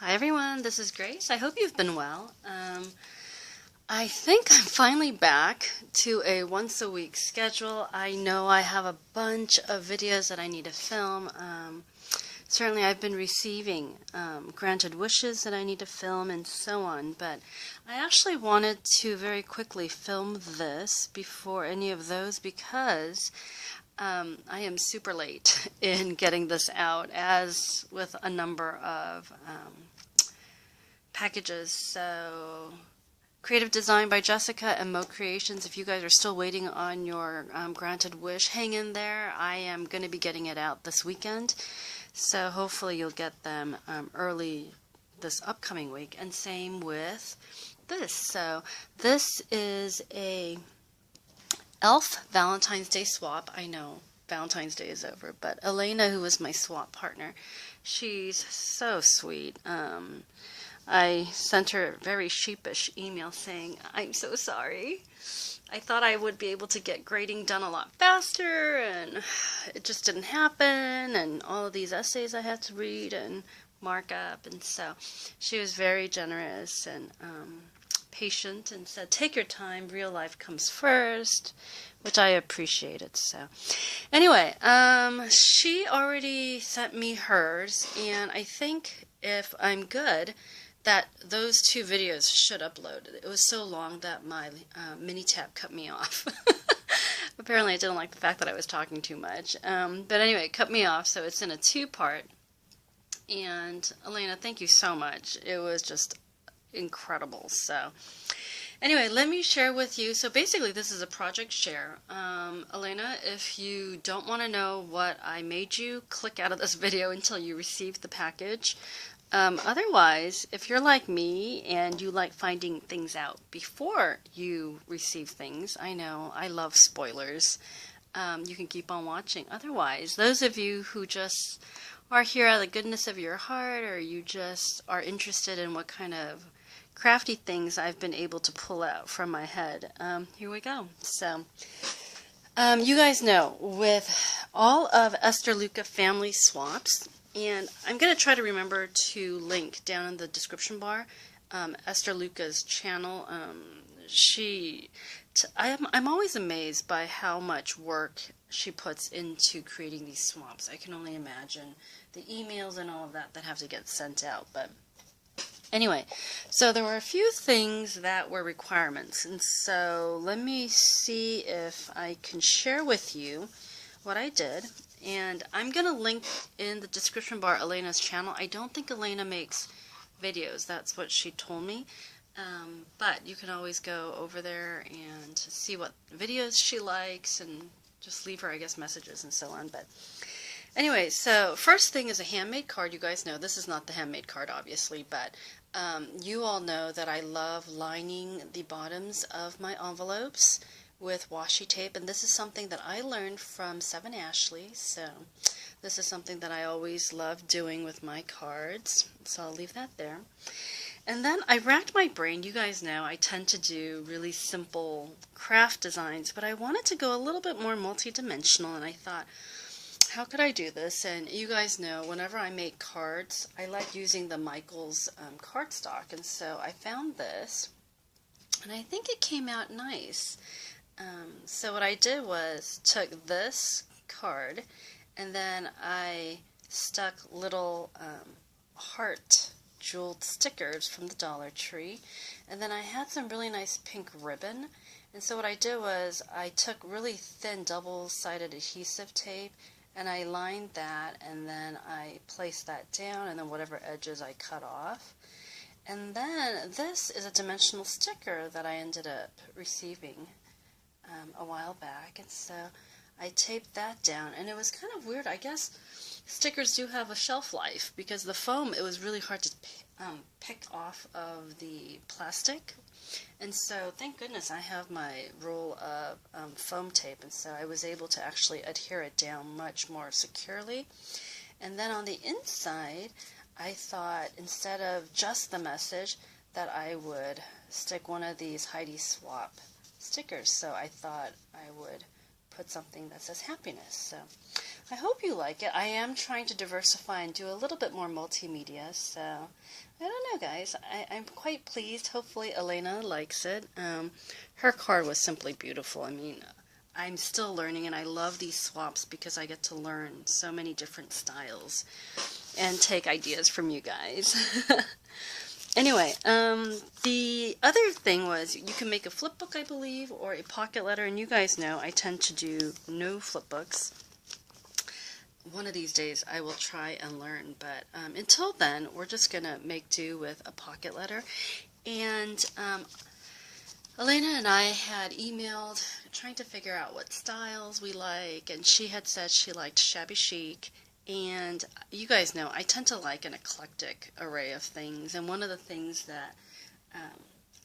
Hi everyone, this is Grace. I hope you've been well. I think I'm finally back to a once a week schedule. I know I have a bunch of videos that I need to film. Certainly I've been receiving granted wishes that I need to film and so on, but I actually wanted to very quickly film this before any of those because I am super late in getting this out, as with a number of packages. So Creative Design by Jessica and Mo Creations, if you guys are still waiting on your granted wish, hang in there. I am going to be getting it out this weekend, so hopefully you'll get them early this upcoming week. And same with this. So this is a Elf Valentine's Day swap. I know Valentine's Day is over, but Elena, who was my swap partner, she's so sweet. I sent her a very sheepish email saying, I'm so sorry. I thought I would be able to get grading done a lot faster, and it just didn't happen, and all of these essays I had to read and mark up, and so she was very generous and patient and said, take your time, real life comes first, which I appreciated. So anyway, she already sent me hers, and I think if I'm good, that those two videos should upload. It was so long that my mini tab cut me off. Apparently I didn't like the fact that I was talking too much. But anyway, it cut me off, so it's in a two-part. And Elena, thank you so much. It was just incredible. So anyway, let me share with you. So basically this is a project share. Elena, if you don't want to know what I made you, click out of this video until you receive the package. Otherwise, if you're like me and you like finding things out before you receive things, I know I love spoilers, you can keep on watching. Otherwise, those of you who just are here out of the goodness of your heart, or you just are interested in what kind of crafty things I've been able to pull out from my head, here we go. So you guys know, with all of Esther Luca family swaps, and I'm going to try to remember to link down in the description bar Esther Luca's channel. I'm always amazed by how much work she puts into creating these swaps. I can only imagine the emails and all of that have to get sent out. But anyway, so there were a few things that were requirements, and so let me see if I can share with you what I did. And I'm going to link in the description bar Elena's channel. I don't think Elena makes videos. That's what she told me. But you can always go over there and see what videos she likes and just leave her, I guess, messages and so on. But anyway, so first thing is a handmade card. You guys know this is not the handmade card, obviously, but you all know that I love lining the bottoms of my envelopes with washi tape, and this is something that I learned from Seven Ashley, so this is something that I always love doing with my cards, so I'll leave that there. And then I racked my brain. You guys know I tend to do really simple craft designs, but I wanted to go a little bit more multi-dimensional, and I thought, how could I do this? And you guys know whenever I make cards, I like using the Michaels cardstock, and so I found this, and I think it came out nice. So what I did was took this card, and then I stuck little heart jeweled stickers from the Dollar Tree, and then I had some really nice pink ribbon. And so what I did was I took really thin double-sided adhesive tape, and I lined that, and then I placed that down, and then whatever edges I cut off. And then this is a dimensional sticker that I ended up receiving a while back, and so I taped that down, and it was kind of weird. I guess stickers do have a shelf life, because the foam, it was really hard to pick off of the plastic, and so thank goodness I have my roll of foam tape, and so I was able to actually adhere it down much more securely. And then on the inside, I thought instead of just the message that I would stick one of these Heidi Swap stickers, so I thought I would put something that says happiness. So I hope you like it. I am trying to diversify and do a little bit more multimedia, so I don't know, guys. I'm quite pleased. Hopefully Elena likes it. Her card was simply beautiful. I mean, I'm still learning, and I love these swaps because I get to learn so many different styles and take ideas from you guys. Anyway, the other thing was you can make a flip book, I believe, or a pocket letter, and you guys know I tend to do no flip books. One of these days I will try and learn, but until then we're just going to make do with a pocket letter. And Elena and I had emailed trying to figure out what styles we like, and she had said she liked shabby chic. And you guys know I tend to like an eclectic array of things, and one of the things that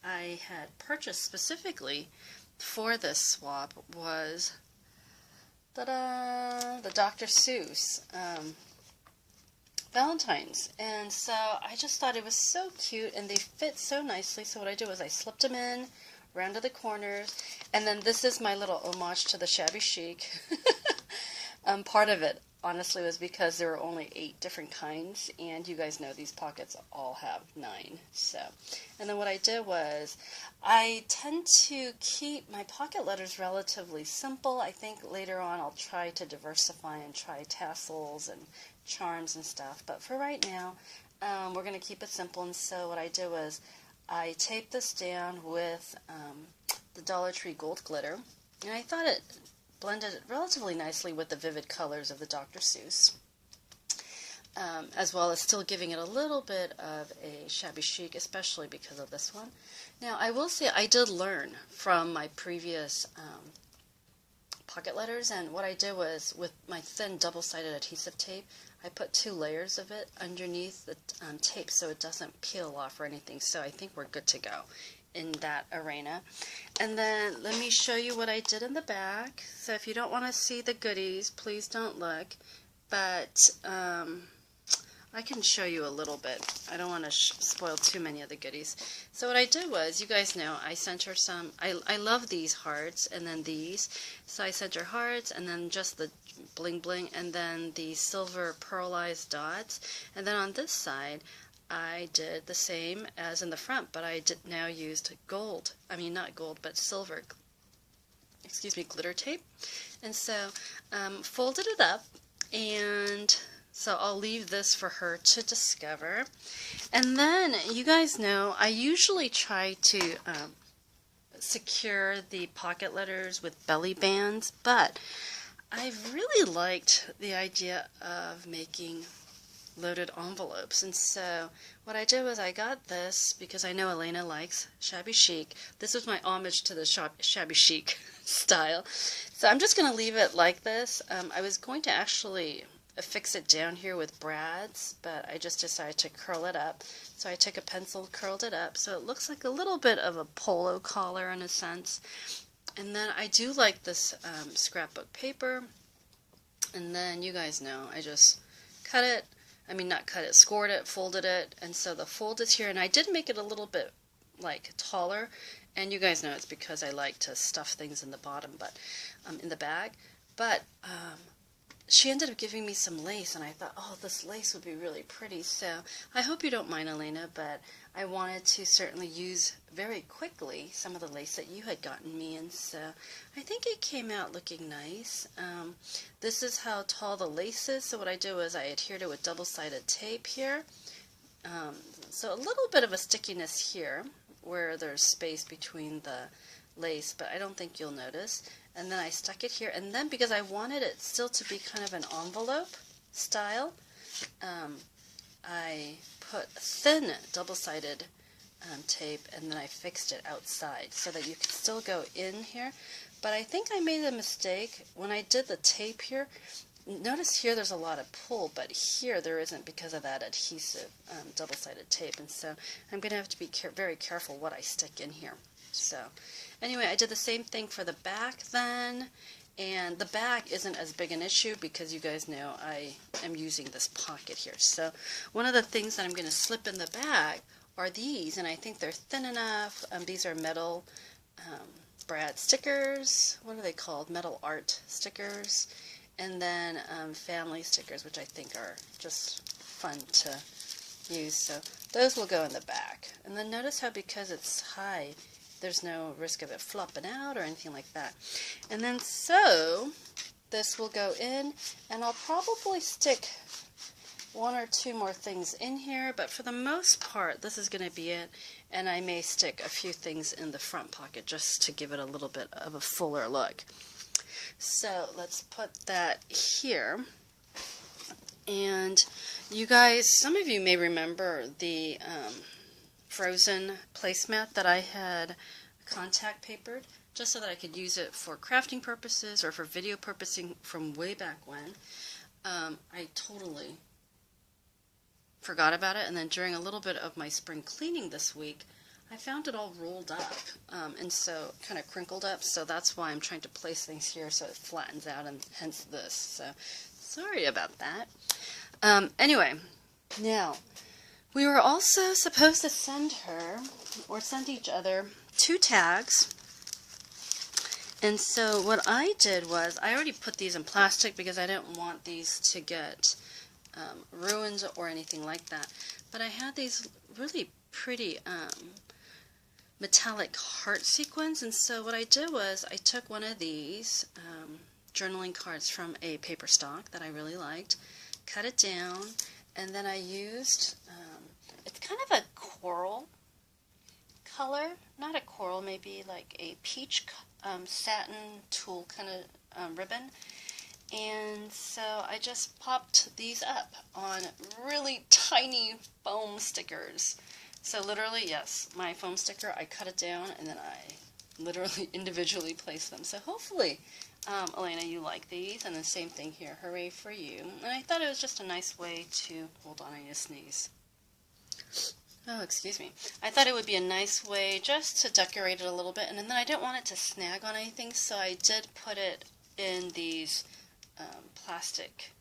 I had purchased specifically for this swap was the Dr. Seuss Valentines. And so I just thought it was so cute, and they fit so nicely. So what I did was I slipped them in, rounded the corners, and then this is my little homage to the shabby chic. Part of it honestly was because there were only 8 different kinds, and you guys know these pockets all have 9. So, and then what I did was I tend to keep my pocket letters relatively simple. I think later on I'll try to diversify and try tassels and charms and stuff, but for right now we're going to keep it simple. And so what I did was I taped this down with the Dollar Tree gold glitter, and I thought it blended relatively nicely with the vivid colors of the Dr. Seuss, as well as still giving it a little bit of a shabby chic, especially because of this one. Now, I will say I did learn from my previous pocket letters, and what I did was with my thin double-sided adhesive tape, I put 2 layers of it underneath the tape so it doesn't peel off or anything, so I think we're good to go in that arena. And then let me show you what I did in the back. So if you don't want to see the goodies, please don't look, but I can show you a little bit. I don't want to spoil too many of the goodies. So what I did was, you guys know, I sent her some, I love these hearts, and then these, so I sent her hearts, and then just the bling bling, and then the silver pearlized dots, and then on this side I did the same as in the front, but I now used gold, I mean not gold, but silver, excuse me, glitter tape. And so folded it up, and so I'll leave this for her to discover. And then you guys know I usually try to secure the pocket letters with belly bands, but I've really liked the idea of making loaded envelopes. And so what I did was I got this because I know Elena likes shabby chic. This was my homage to the shabby chic style. So I'm just going to leave it like this. I was going to actually affix it down here with brads, but I just decided to curl it up. So I took a pencil, curled it up, so it looks like a little bit of a polo collar in a sense. And then I do like this scrapbook paper. And then you guys know I just cut it, I mean not cut it, scored it, folded it, and so the fold is here, and I did make it a little bit like taller, and you guys know it's because I like to stuff things in the bottom, but in the bag. But she ended up giving me some lace, and I thought, oh, this lace would be really pretty. So I hope you don't mind, Elena, but I wanted to certainly use very quickly some of the lace that you had gotten me, and so I think it came out looking nice. This is how tall the lace is, so what I did was I adhered it with double-sided tape here. So a little bit of a stickiness here where there's space between the lace, but I don't think you'll notice. And then I stuck it here, and then because I wanted it still to be kind of an envelope style, I put thin double-sided tape, and then I fixed it outside so that you could still go in here. But I think I made a mistake when I did the tape here. Notice here there's a lot of pull, but here there isn't because of that adhesive double-sided tape, and so I'm going to have to be very careful what I stick in here. So anyway, I did the same thing for the back then, and the back isn't as big an issue because you guys know I am using this pocket here. So one of the things that I'm going to slip in the back are these, and I think they're thin enough. These are metal Brad stickers. What are they called? Metal art stickers. And then family stickers, which I think are just fun to use. So those will go in the back. And then notice how because it's high, there's no risk of it flopping out or anything like that. And then so this will go in, and I'll probably stick one or two more things in here, but for the most part this is going to be it, and I may stick a few things in the front pocket just to give it a little bit of a fuller look. So let's put that here. And you guys, some of you may remember the frozen placemat that I had contact papered just so that I could use it for crafting purposes or for video purposing from way back when. I totally forgot about it, and then during a little bit of my spring cleaning this week, I found it all rolled up and so kind of crinkled up, so that's why I'm trying to place things here so it flattens out, and hence this. So sorry about that. Anyway, now we were also supposed to send her, or send each other, 2 tags. And so what I did was, I already put these in plastic because I didn't want these to get ruined or anything like that. But I had these really pretty metallic heart sequins, and so what I did was I took one of these journaling cards from a paper stock that I really liked, cut it down, and then I used, it's kind of a coral color, not a coral, maybe like a peach satin tulle kind of ribbon. And so I just popped these up on really tiny foam stickers. So literally, yes, my foam sticker, I cut it down and then I literally individually place them. So hopefully, Elena, you like these. And the same thing here, hooray for you. And I thought it was just a nice way to, hold on, I need to sneeze. Oh, excuse me. I thought it would be a nice way just to decorate it a little bit. And then I didn't want it to snag on anything, so I did put it in these plastic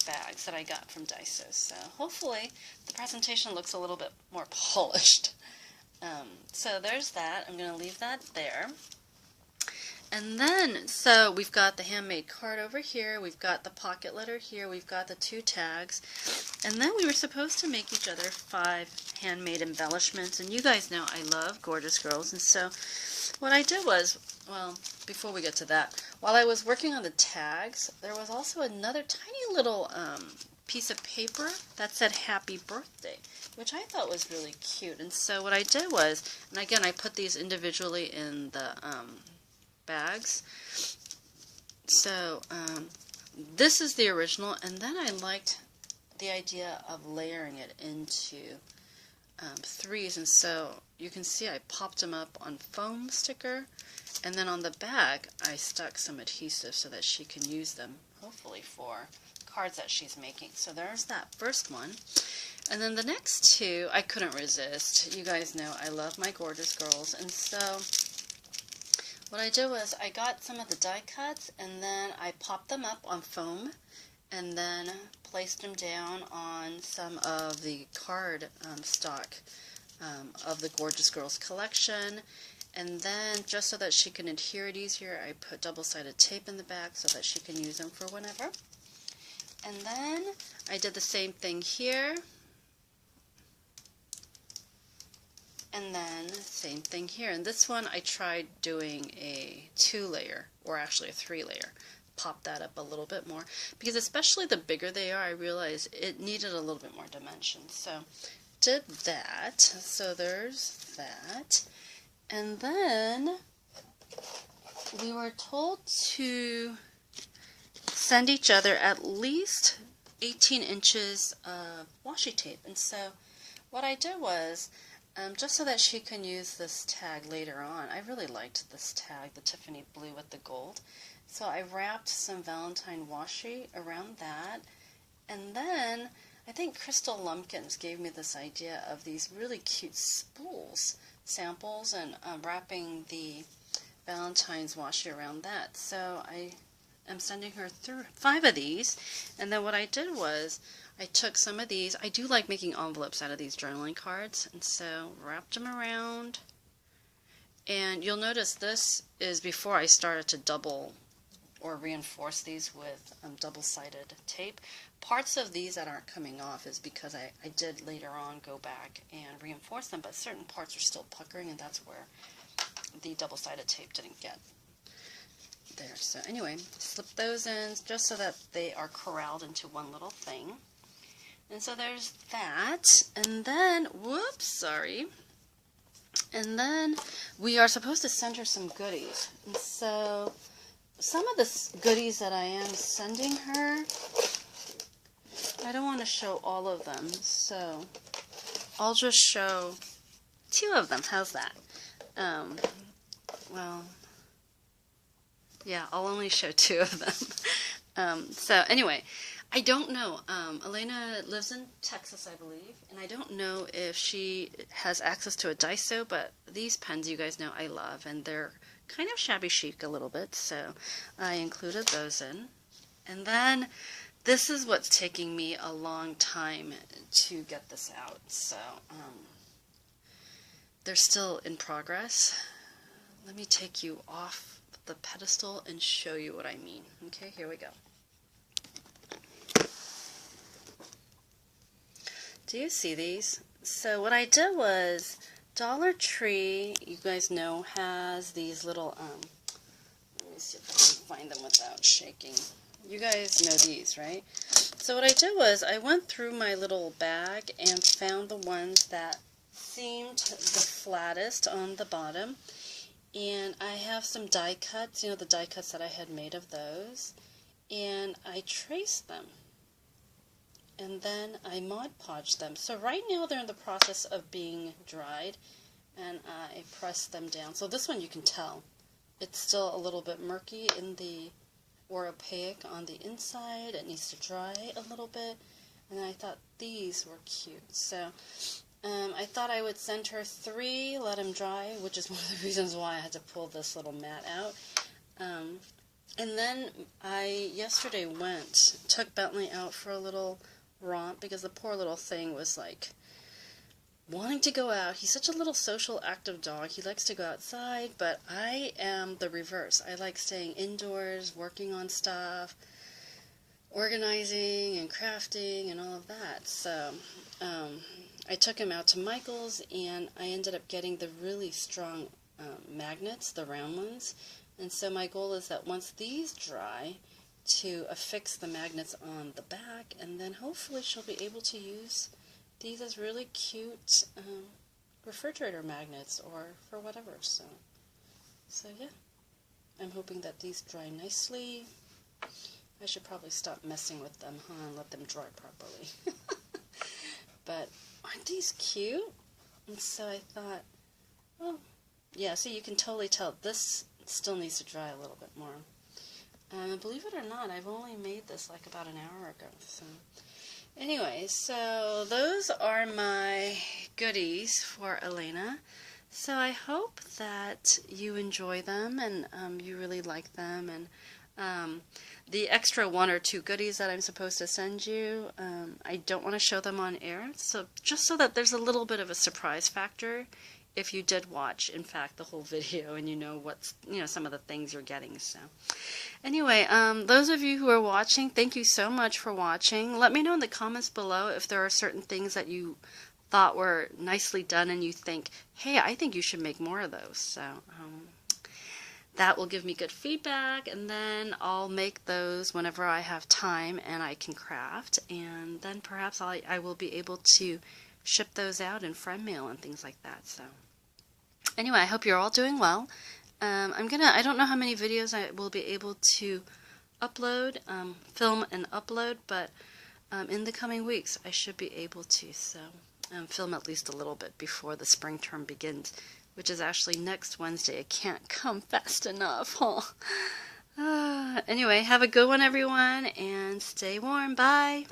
bags that I got from Daiso. So hopefully the presentation looks a little bit more polished. So there's that. I'm going to leave that there. And then, so we've got the handmade card over here, we've got the pocket letter here, we've got the 2 tags, and then we were supposed to make each other 5 handmade embellishments. And you guys know I love Gorjuss girls, and so what I did was, well, before we get to that, while I was working on the tags, there was also another tiny little piece of paper that said happy birthday, which I thought was really cute. And so what I did was, and again I put these individually in the bags. So this is the original, and then I liked the idea of layering it into 3s, and so you can see I popped them up on foam sticker, and then on the back I stuck some adhesive so that she can use them hopefully for cards that she's making. So there's that first one. And then the next 2 I couldn't resist. You guys know I love my Gorjuss girls, and so what I did was I got some of the die cuts and then I popped them up on foam and then placed them down on some of the card stock of the Gorjuss Girls collection. And then just so that she can adhere it easier, I put double-sided tape in the back so that she can use them for whenever. And then I did the same thing here. And then same thing here. And this one I tried doing a 2-layer, or actually a 3-layer. Pop that up a little bit more, because especially the bigger they are, I realized it needed a little bit more dimension. So did that. So there's that. And then we were told to send each other at least 18 inches of washi tape. And so what I did was, just so that she can use this tag later on, I really liked this tag, the Tiffany blue with the gold. So I wrapped some Valentine washi around that. And then I think Crystal Lumpkins gave me this idea of these really cute spools, samples, and wrapping the Valentine's washi around that. So I am sending her 5 of these. And then what I did was I took some of these. I do like making envelopes out of these journaling cards, and so wrapped them around, And you'll notice this is before I started to double or reinforce these with double-sided tape. Parts of these that aren't coming off is because I did later on go back and reinforce them, but certain parts are still puckering, and that's where the double-sided tape didn't get there. So anyway, slip those in just so that they are corralled into one little thing. And so there's that. And then, whoops, sorry. And then we are supposed to send her some goodies. And so some of the goodies that I am sending her, I don't want to show all of them, so I'll just show 2 of them. How's that? Well, yeah, I'll only show 2 of them. So anyway, I don't know. Elena lives in Texas, I believe, and I don't know if she has access to a Daiso, but these pens you guys know I love, and they're kind of shabby chic a little bit, so I included those in. And then this is what's taking me a long time to get this out, so they're still in progress. Let me take you off the pedestal and show you what I mean. Okay, here we go. Do you see these? So what I did was, Dollar Tree, you guys know, has these little, let me see if I can find them without shaking. You guys know these, right? So what I did was, I went through my little bag and found the ones that seemed the flattest on the bottom. And I have some die cuts, you know, the die cuts that I had made of those. And I traced them. And then I Mod Podged them. So right now they're in the process of being dried, and I press them down. So this one you can tell it's still a little bit murky in the, or opaque on the inside. It needs to dry a little bit, and I thought these were cute. So I thought I would send her 3, let them dry, which is one of the reasons why I had to pull this little mat out. And then I yesterday took Bentley out for a little romp, because the poor little thing was like wanting to go out. He's such a little social active dog. He likes to go outside, but I am the reverse. I like staying indoors, working on stuff, organizing and crafting and all of that. So I took him out to Michael's, and I ended up getting the really strong magnets, the round ones. And so my goal is that once these dry, to affix the magnets on the back, and then hopefully she'll be able to use these as really cute refrigerator magnets or for whatever. So yeah, I'm hoping that these dry nicely. I should probably stop messing with them, and let them dry properly. But aren't these cute? And so I thought, well, yeah, so you can totally tell this still needs to dry a little bit more. Believe it or not, I've only made this like about an hour ago. So anyway, so those are my goodies for Elena. So I hope that you enjoy them, and you really like them. And the extra 1 or 2 goodies that I'm supposed to send you, I don't want to show them on air. So just so that there's a little bit of a surprise factor if you did watch, in fact, the whole video, and you know what's, some of the things you're getting. So anyway, those of you who are watching, thank you so much for watching. Let me know in the comments below if there are certain things that you thought were nicely done and you think, hey, I think you should make more of those. So that will give me good feedback, and then I'll make those whenever I have time and I can craft, and then perhaps I will be able to ship those out in friend mail and things like that. So anyway, I hope you're all doing well. I don't know how many videos I will be able to upload, film and upload, but in the coming weeks I should be able to. So film at least a little bit before the spring term begins, which is actually next Wednesday. It can't come fast enough, huh? Anyway, have a good one, everyone, and stay warm. Bye!